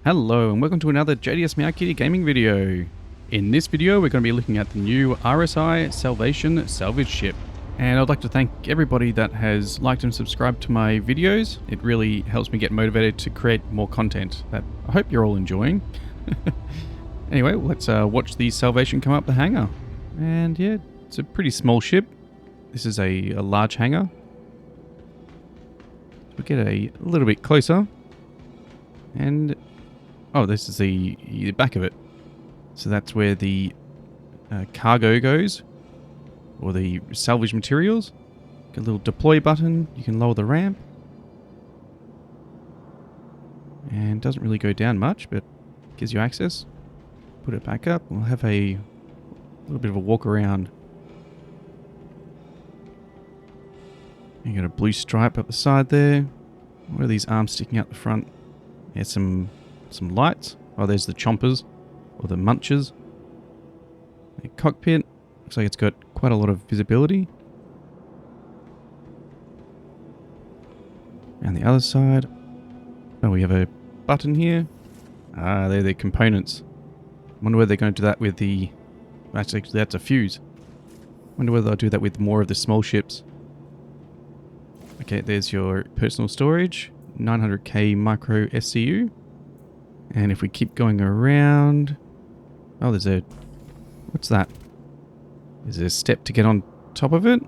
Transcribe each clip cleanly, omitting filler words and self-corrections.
Hello and welcome to another JDS Meow Kitty gaming video. In this video we're going to be looking at the new RSI Salvation Salvage ship. And I'd like to thank everybody that has liked and subscribed to my videos. It really helps me get motivated to create more content that I hope you're all enjoying. Anyway, let's watch the Salvation come up the hangar. And yeah, it's a pretty small ship. This is a large hangar. We'll get a little bit closer. And oh, this is the back of it. So that's where the cargo goes, or the salvage materials. Got a little deploy button. You can lower the ramp. And it doesn't really go down much, but gives you access. Put it back up. We'll have a little bit of a walk around. You got a blue stripe up the side there. What are these arms sticking out the front? Yeah, some lights. Oh, there's the chompers, or the munchers. The cockpit. Looks like it's got quite a lot of visibility. And the other side. Oh, we have a button here. Ah, they're the components. Wonder whether they're going to do that with the... Actually, that's a fuse. Wonder whether they'll do that with more of the small ships. Okay, there's your personal storage. 900k micro SCU. And if we keep going around... Oh, there's a... What's that? Is there a step to get on top of it?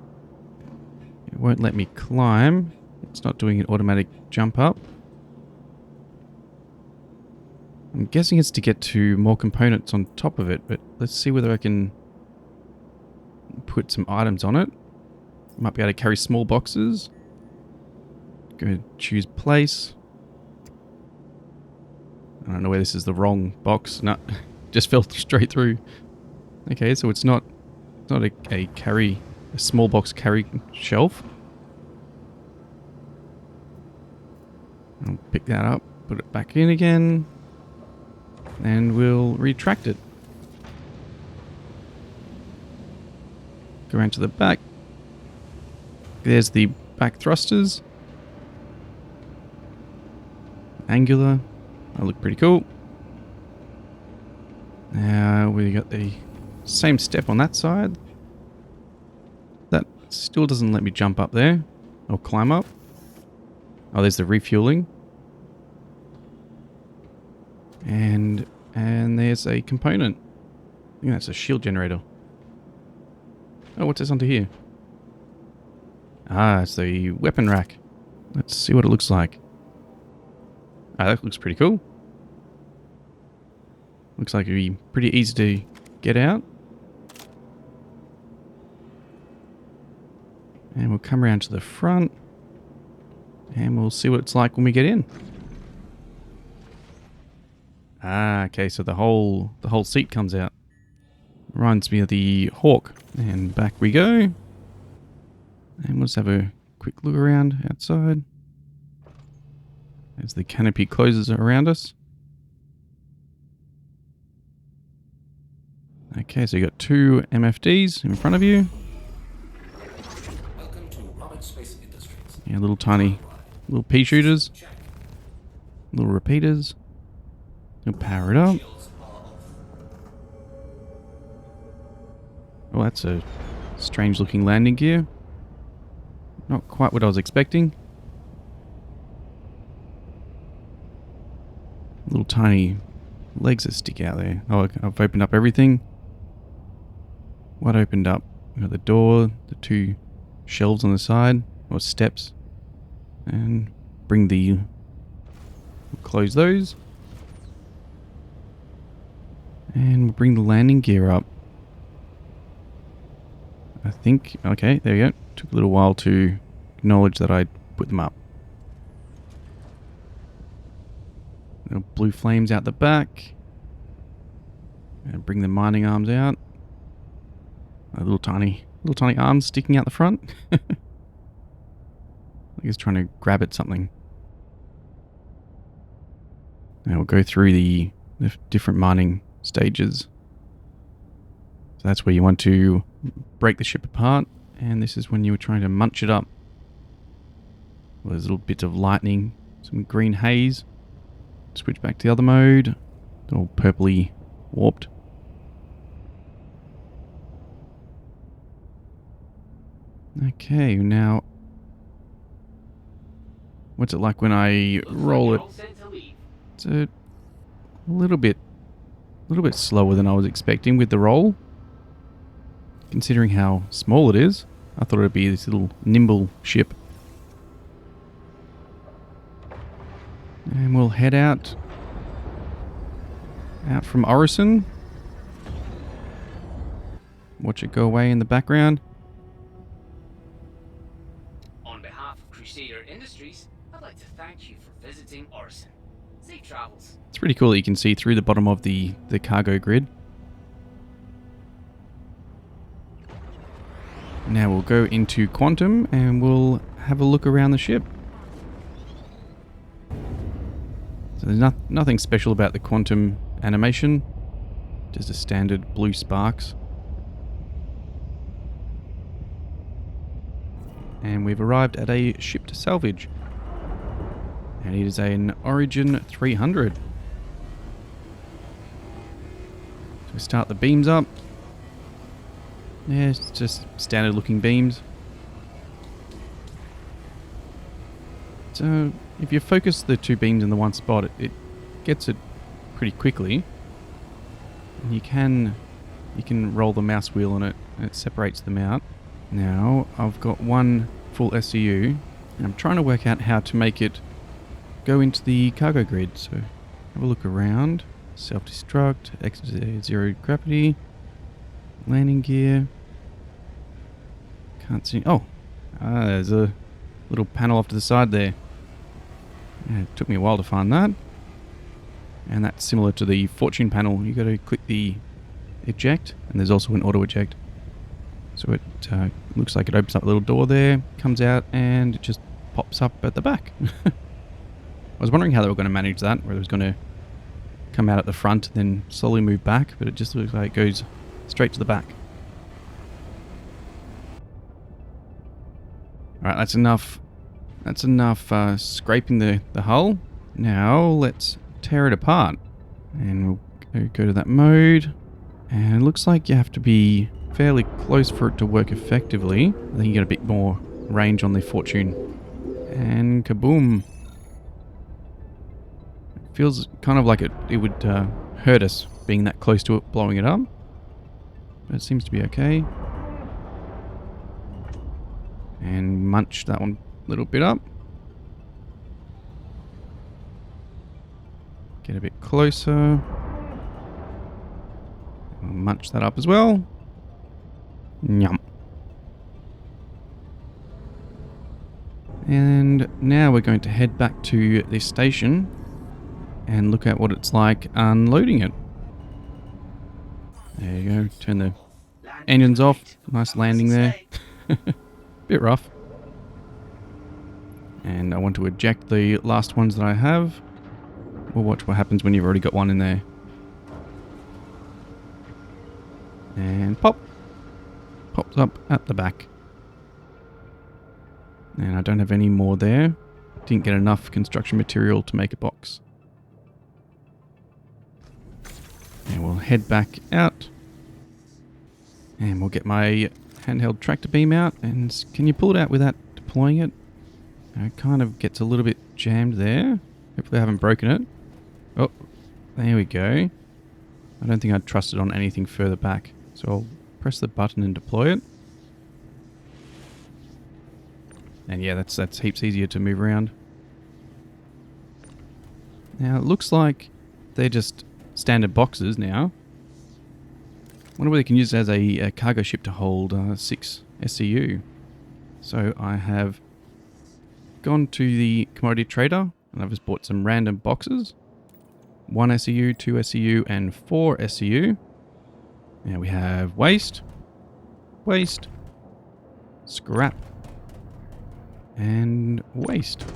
It won't let me climb. It's not doing an automatic jump up. I'm guessing it's to get to more components on top of it, but let's see whether I can put some items on it. Might be able to carry small boxes. Go choose place. I don't know where this is the wrong box. No, just fell straight through. Okay, so it's not a small box carry shelf. I'll pick that up, put it back in again, and we'll retract it. Go around to the back. There's the back thrusters. Angular. That look pretty cool. Now we got the same step on that side. That still doesn't let me jump up there or climb up. Oh, there's the refueling. And there's a component. I think that's a shield generator. Oh, what's this onto here? Ah, it's the weapon rack. Let's see what it looks like. Ah, that looks pretty cool. Looks like it'd be pretty easy to get out. And we'll come around to the front. And we'll see what it's like when we get in. Ah, okay, so the whole seat comes out. Reminds me of the Hawk. And back we go. And we'll just have a quick look around outside. As the canopy closes around us. Okay, so you got two MFDs in front of you. Welcome to robertspaceindustries. Yeah, little tiny little pea shooters. Little repeaters. You'll power it up. Oh, that's a strange looking landing gear. Not quite what I was expecting. Little tiny legs that stick out there. Oh, I've opened up everything. What opened up? We got the door, the two shelves on the side, or steps. And we'll close those. And we'll bring the landing gear up. I think, okay, there we go. Took a little while to acknowledge that I put them up. Little blue flames out the back. And bring the mining arms out. Little tiny arms sticking out the front. I think it's trying to grab at something. Now we'll go through the different mining stages. So that's where you want to break the ship apart, and this is when you were trying to munch it up. Well, there's little bits of lightning, some green haze. switch back to the other mode. It's all purpley warped. Okay, now what's it like when I roll it? It's a little bit slower than I was expecting with the roll. Considering how small it is, I thought it would be this little nimble ship. And we'll head out from Orison. Watch it go away in the background. On behalf of Crusader Industries, I'd like to thank you for visiting Orison. Safe travels. It's pretty cool that you can see through the bottom of the cargo grid. Now we'll go into Quantum and we'll have a look around the ship. So there's nothing special about the Quantum animation, just a standard blue sparks. And we've arrived at a ship to salvage. And it is an Origin 300. So we start the beams up. Yeah, it's just standard looking beams. So if you focus the two beams in the one spot, it gets it pretty quickly. And you can roll the mouse wheel on it and it separates them out. Now I've got one full SCU and I'm trying to work out how to make it go into the cargo grid. So have a look around. Self-destruct, zero gravity, landing gear. Can't see. Oh, there's a little panel off to the side there. Yeah, it took me a while to find that. And that's similar to the Fortune panel. You got to click the eject, and there's also an auto eject. So it looks like it opens up a little door there, comes out, and it just pops up at the back. I was wondering how they were going to manage that, whether it was going to come out at the front, then slowly move back, but it just looks like it goes straight to the back. Alright, that's enough. That's enough scraping the hull. Now let's tear it apart. And we'll go to that mode. And it looks like you have to be fairly close for it to work effectively. I think you get a bit more range on the Fortune. And kaboom. It feels kind of like it would hurt us being that close to it, blowing it up. But it seems to be okay. And munch that one a little bit up. Get a bit closer. We'll munch that up as well. Yum. And now we're going to head back to this station and look at what it's like unloading it. There you go. Turn the engines off. Nice landing there. Bit rough. And I want to eject the last ones that I have. We'll watch what happens when you've already got one in there. And pop. Pops up at the back. And I don't have any more there. Didn't get enough construction material to make a box. And we'll head back out. And we'll get my handheld tractor beam out. And can you pull it out without deploying it? It kind of gets a little bit jammed there. Hopefully I haven't broken it. Oh, there we go. I don't think I'd trust it on anything further back. So I'll press the button and deploy it. And yeah, that's heaps easier to move around. Now it looks like they're just standard boxes now. Wonder whether they can use it as a cargo ship to hold 6 SCU. So I have gone to the commodity trader and I've just bought some random boxes. 1 SCU, 2 SCU, and 4 SCU. Now we have waste, scrap, and waste.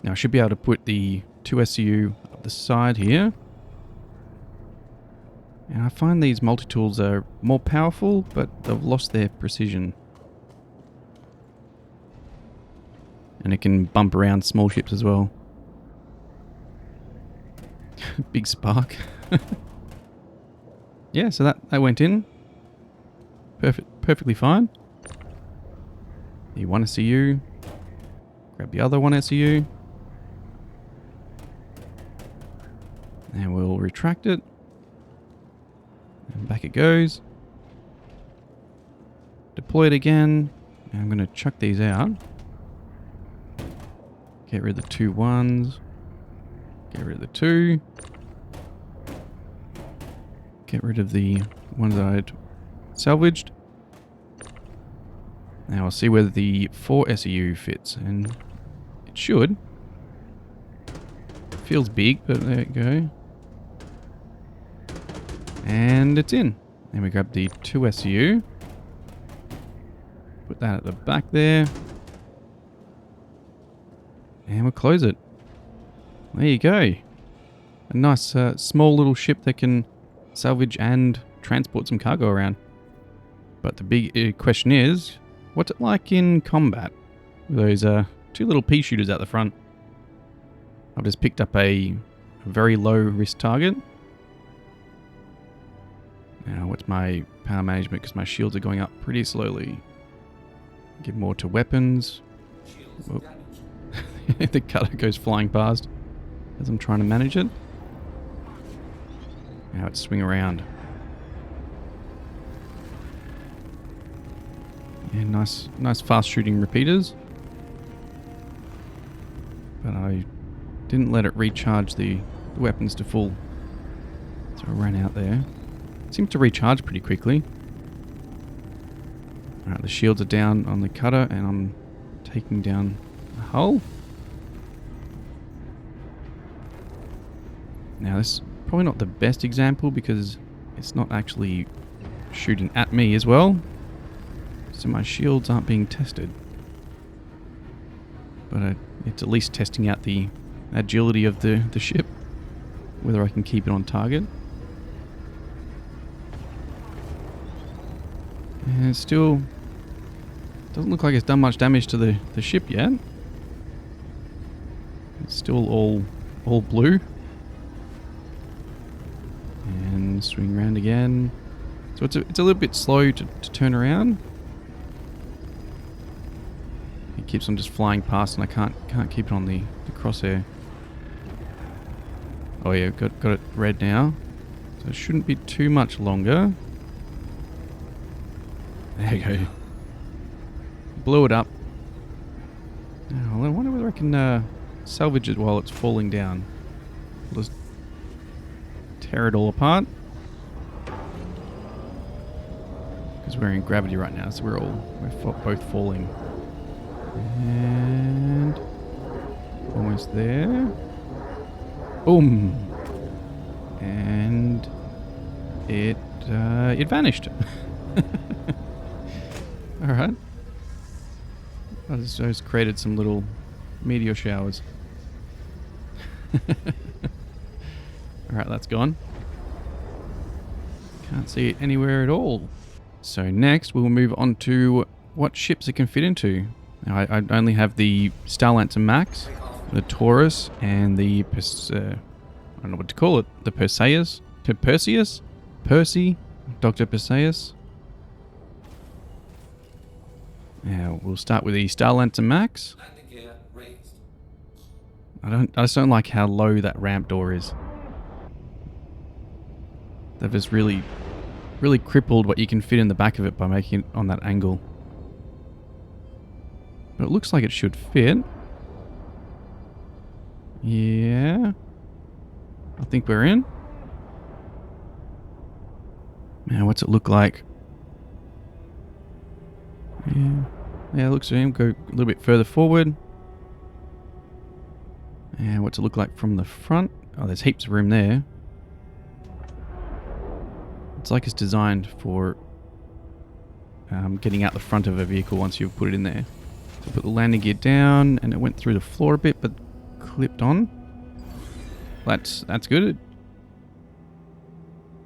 Now I should be able to put the 2 SCU up the side here. And I find these multi-tools are more powerful, but they've lost their precision. And it can bump around small ships as well. Big spark. Yeah, so that went in. Perfectly fine. The one SCU. Grab the other one SCU. And we'll retract it. And back it goes. Deploy it again. And I'm going to chuck these out. Get rid of the 2 1s. Get rid of the 2. Get rid of the ones that I'd salvaged. Now I'll see whether the 4 SEU fits, and it should. Feels big, but there you go. And it's in. And we grab the 2 SEU. Put that at the back there. And we'll close it. There you go. A nice small little ship that can salvage and transport some cargo around. But the big question is, what's it like in combat? With those 2 little pea shooters out the front. I've just picked up a very low risk target. Now what's my power management, because my shields are going up pretty slowly. Give more to weapons. Oh. The cutter goes flying past as I'm trying to manage it. Now it's swing around. Yeah, nice fast shooting repeaters. But I didn't let it recharge the weapons to full. So I ran out there. It seems to recharge pretty quickly. Alright, the shields are down on the cutter and I'm taking down the hull. Now this is probably not the best example because it's not actually shooting at me as well. So my shields aren't being tested. But it's at least testing out the agility of the ship. Whether I can keep it on target. And it still doesn't look like it's done much damage to the ship yet. It's still all blue. And swing around again. So it's a little bit slow to turn around. It keeps on just flying past and I can't keep it on the crosshair. Oh yeah, got it red now. So it shouldn't be too much longer. There you go. Blew it up. Now, I wonder whether I can salvage it while it's falling down. We'll just tear it all apart. Because we're in gravity right now, so we're both falling. And almost there. Boom. And it vanished. Alright. I just created some little meteor showers. Alright, that's gone. Can't see it anywhere at all. So next we'll move on to what ships it can fit into. Now I only have the Starlancer MAX, the Taurus, and the I don't know what to call it. The Perseus? Perseus? Percy? Dr. Perseus? Now we'll start with the Starlancer MAX. Landing gear raised. I just don't like how low that ramp door is. They've just really crippled what you can fit in the back of it by making it on that angle. But it looks like it should fit. Yeah. I think we're in. Now what's it look like? Yeah, it looks like him. Go a little bit further forward. And what's it look like from the front? Oh, there's heaps of room there. It's like it's designed for getting out the front of a vehicle once you've put it in there. So put the landing gear down, and it went through the floor a bit, but clipped on. That's good.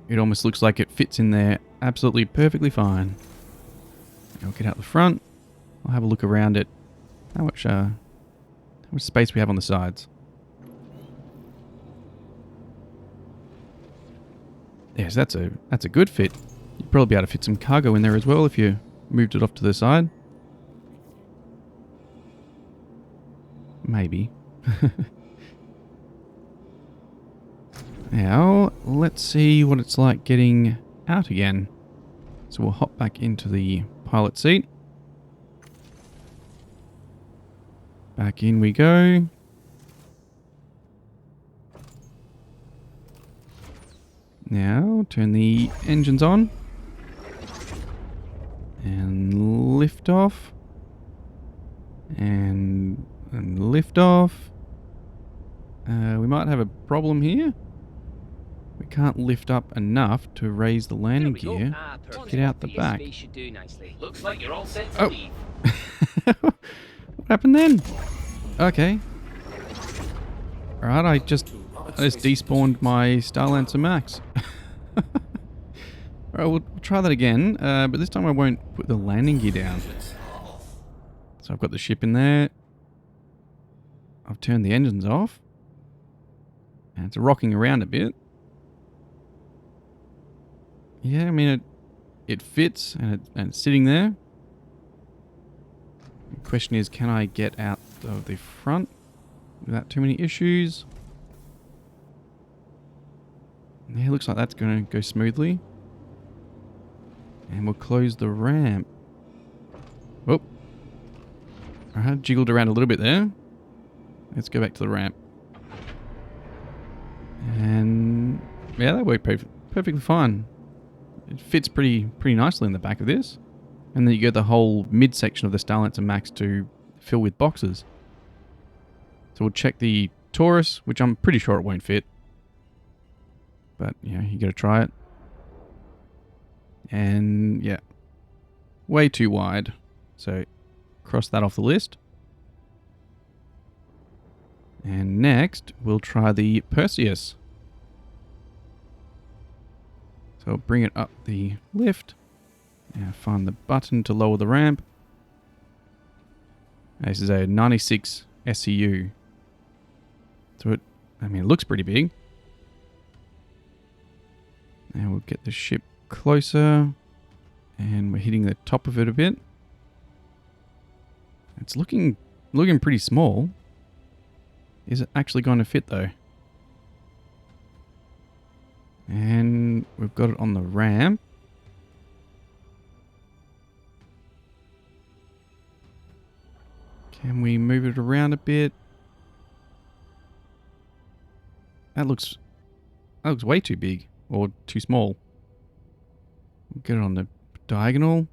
It almost looks like it fits in there absolutely perfectly fine. I'll get out the front. I'll have a look around it. How much much space we have on the sides. Yes, that's a good fit. You'd probably be able to fit some cargo in there as well if you moved it off to the side. Maybe. Now, let's see what it's like getting out again. So we'll hop back into the pilot seat. Back in we go. Now, turn the engines on. And lift off. And lift off. We might have a problem here. We can't lift up enough to raise the landing gear. Get out the back. Looks like you're all set to Oh. leave. What happened then? Okay. Alright, I just despawned my Starlancer MAX. Alright, we'll try that again, but this time I won't put the landing gear down. So I've got the ship in there. I've turned the engines off. And it's rocking around a bit. Yeah, I mean, it fits and it's sitting there. The question is, can I get out of the front without too many issues? Yeah, looks like that's going to go smoothly. And we'll close the ramp. Oh. Alright, jiggled around a little bit there. Let's go back to the ramp. And yeah, that worked perfectly fine. It fits pretty nicely in the back of this. And then you get the whole midsection of the Starlancer MAX to fill with boxes. So we'll check the Taurus, which I'm pretty sure it won't fit. But, you know, you got to try it. And, yeah. Way too wide. So, cross that off the list. And next, we'll try the Perseus. So I'll bring it up the lift. And find the button to lower the ramp. This is a 96 SEU. So it looks pretty big. Now we'll get the ship closer. And we're hitting the top of it a bit. It's looking pretty small. Is it actually going to fit though? And we've got it on the ramp. Can we move it around a bit? That looks way too big or too small. We'll get it on the diagonal.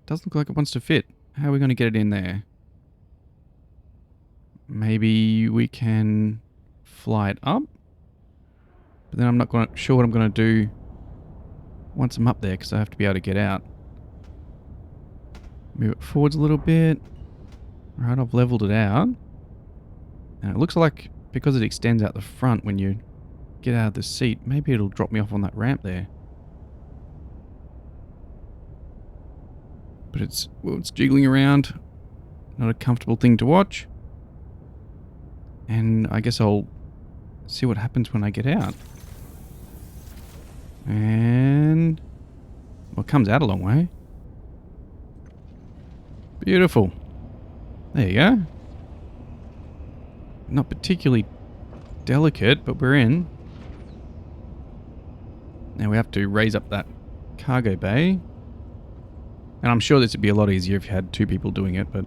Doesn't look like it wants to fit. How are we going to get it in there? Maybe we can fly it up. But then I'm not sure what I'm going to do once I'm up there because I have to be able to get out. Move it forwards a little bit. Right, I've leveled it out. And it looks like because it extends out the front when you get out of the seat, maybe it'll drop me off on that ramp there. But it's jiggling around. Not a comfortable thing to watch. And I guess I'll see what happens when I get out. And well, it comes out a long way. Beautiful. There you go. Not particularly delicate, but we're in. Now we have to raise up that cargo bay. And I'm sure this would be a lot easier if you had two people doing it, but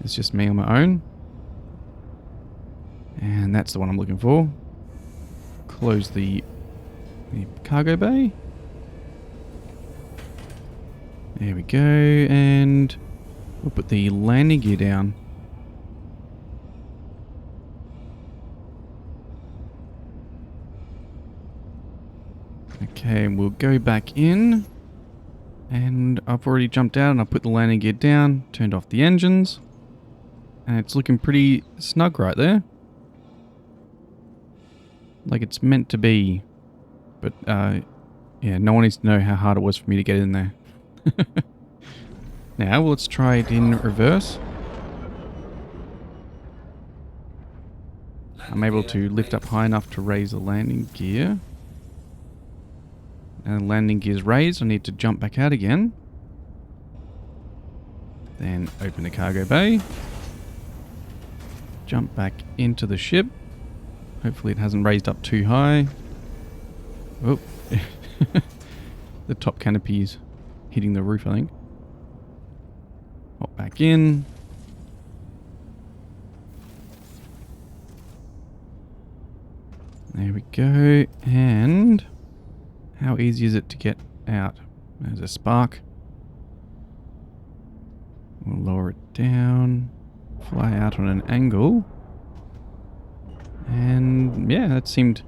it's just me on my own. And that's the one I'm looking for. Close the cargo bay. There we go, and we'll put the landing gear down. Okay, we'll go back in. And I've already jumped out and I put the landing gear down, turned off the engines. And it's looking pretty snug right there. Like it's meant to be. But, yeah, no one needs to know how hard it was for me to get in there. Now, let's try it in reverse. I'm able to lift up high enough to raise the landing gear. And the landing gear's raised. I need to jump back out again. Then open the cargo bay. Jump back into the ship. Hopefully it hasn't raised up too high. Oh. The top canopy is hitting the roof, I think. Hop back in. There we go. And how easy is it to get out? There's a spark. We'll lower it down. Fly out on an angle. And yeah, that seemed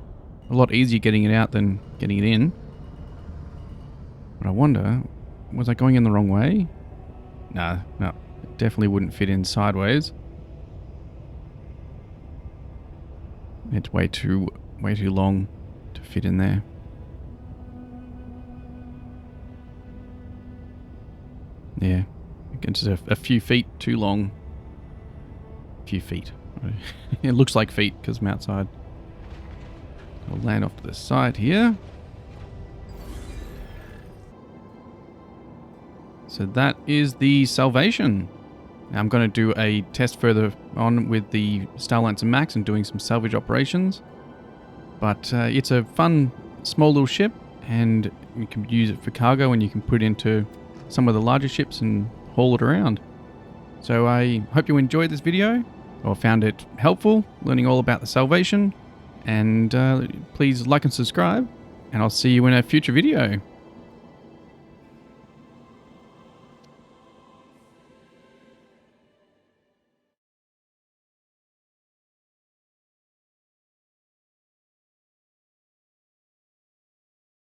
a lot easier getting it out than getting it in. But I wonder, was I going in the wrong way? No, it definitely wouldn't fit in sideways. It's way too long to fit in there. Yeah, it's a few feet too long. A few feet. It looks like feet because I'm outside. I'll land off to the side here. So that is the Salvation. Now I'm going to do a test further on with the Starlancer MAX and doing some salvage operations. But it's a fun, small little ship, and you can use it for cargo, and you can put it into some of the larger ships and haul it around. So I hope you enjoyed this video, or found it helpful, learning all about the Salvation. And please like and subscribe, and I'll see you in a future video.